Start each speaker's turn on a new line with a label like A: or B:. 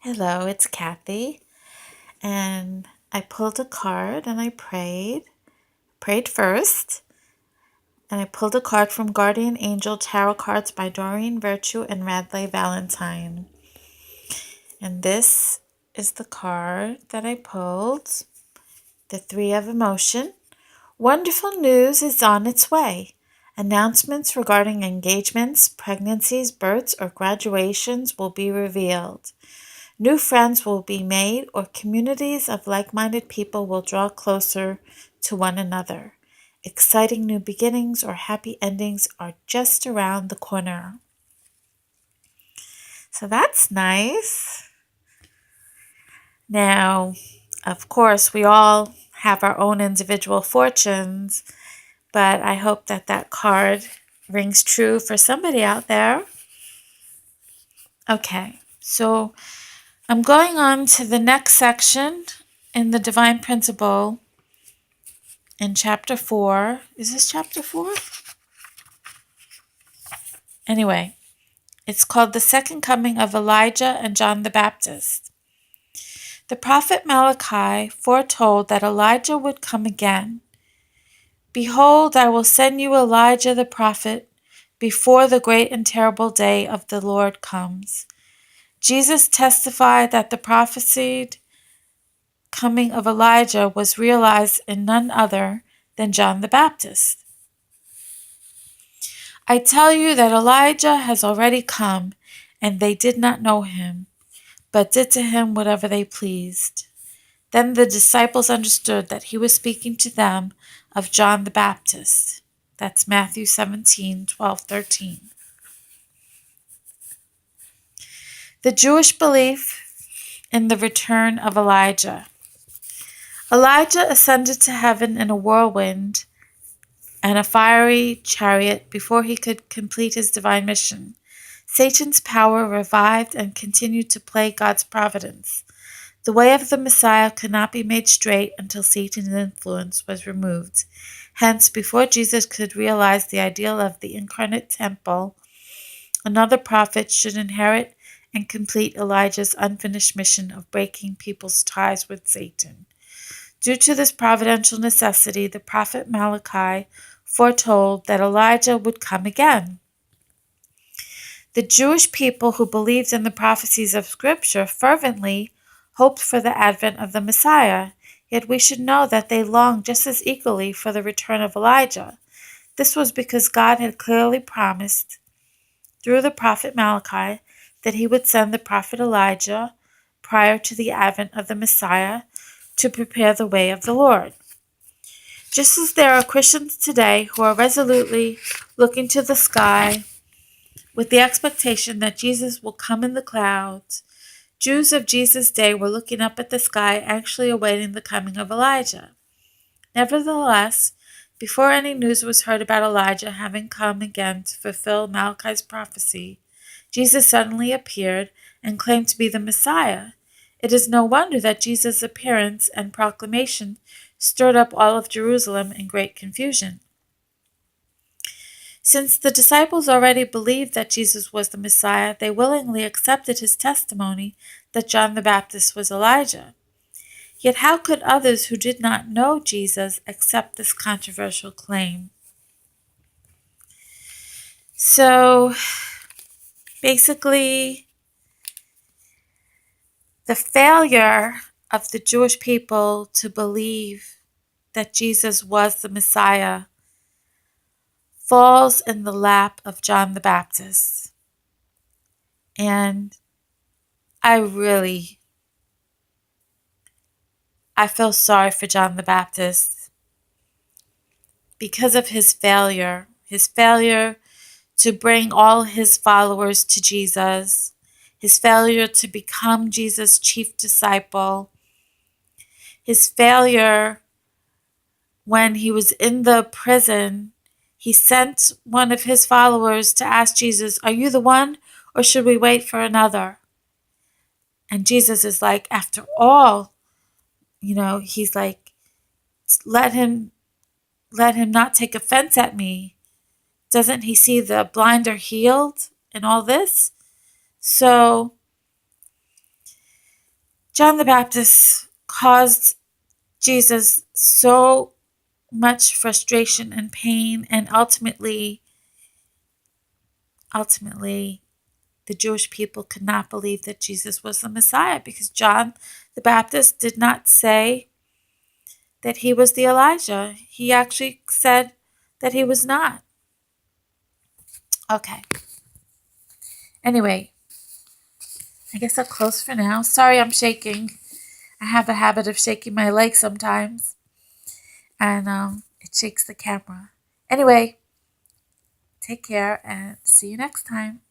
A: Hello, it's Kathy. And I pulled a card and I prayed first. And I pulled a card from Guardian Angel Tarot Cards by Doreen Virtue and Radley Valentine. And this is the card that I pulled, the Three of Emotion. Wonderful news is on its way. Announcements regarding engagements, pregnancies, births, or graduations will be revealed. New friends will be made, or communities of like-minded people will draw closer to one another. Exciting new beginnings or happy endings are just around the corner. So that's nice. Now, of course, we all have our own individual fortunes, but I hope that that card rings true for somebody out there. Okay, so I'm going on to the next section in the Divine Principle in chapter 4. Is this chapter 4? Anyway, it's called The Second Coming of Elijah and John the Baptist. The prophet Malachi foretold that Elijah would come again. Behold, I will send you Elijah the prophet before the great and terrible day of the Lord comes. Jesus testified that the prophesied coming of Elijah was realized in none other than John the Baptist. I tell you that Elijah has already come, and they did not know him, but did to him whatever they pleased. Then the disciples understood that he was speaking to them of John the Baptist. That's Matthew 17:12-13. The Jewish belief in the return of Elijah. Elijah ascended to heaven in a whirlwind and a fiery chariot before he could complete his divine mission. Satan's power revived and continued to plague God's providence. The way of the Messiah could not be made straight until Satan's influence was removed. Hence, before Jesus could realize the ideal of the incarnate temple, another prophet should inherit and complete Elijah's unfinished mission of breaking people's ties with Satan. Due to this providential necessity, the prophet Malachi foretold that Elijah would come again. The Jewish people who believed in the prophecies of Scripture fervently hoped for the advent of the Messiah, yet we should know that they longed just as eagerly for the return of Elijah. This was because God had clearly promised, through the prophet Malachi, that he would send the prophet Elijah prior to the advent of the Messiah to prepare the way of the Lord. Just as there are Christians today who are resolutely looking to the sky with the expectation that Jesus will come in the clouds, Jews of Jesus' day were looking up at the sky, actually awaiting the coming of Elijah. Nevertheless, before any news was heard about Elijah having come again to fulfill Malachi's prophecy, Jesus suddenly appeared and claimed to be the Messiah. It is no wonder that Jesus' appearance and proclamation stirred up all of Jerusalem in great confusion. Since the disciples already believed that Jesus was the Messiah, they willingly accepted his testimony that John the Baptist was Elijah. Yet how could others who did not know Jesus accept this controversial claim? So, basically, the failure of the Jewish people to believe that Jesus was the Messiah falls in the lap of John the Baptist. And I feel sorry for John the Baptist because of his failure to bring all his followers to Jesus, his failure to become Jesus' chief disciple, his failure when he was in the prison. He sent one of his followers to ask Jesus, "Are you the one, or should we wait for another?" And Jesus is like, after all, he's like, let him not take offense at me. Doesn't he see the blind are healed and all this? So John the Baptist caused Jesus so much frustration and pain, and ultimately, the Jewish people could not believe that Jesus was the Messiah, because John the Baptist did not say that he was the Elijah. He actually said that he was not. Okay. Anyway, I guess I'll close for now. Sorry I'm shaking. I have a habit of shaking my leg sometimes, and it shakes the camera. Anyway, take care and see you next time.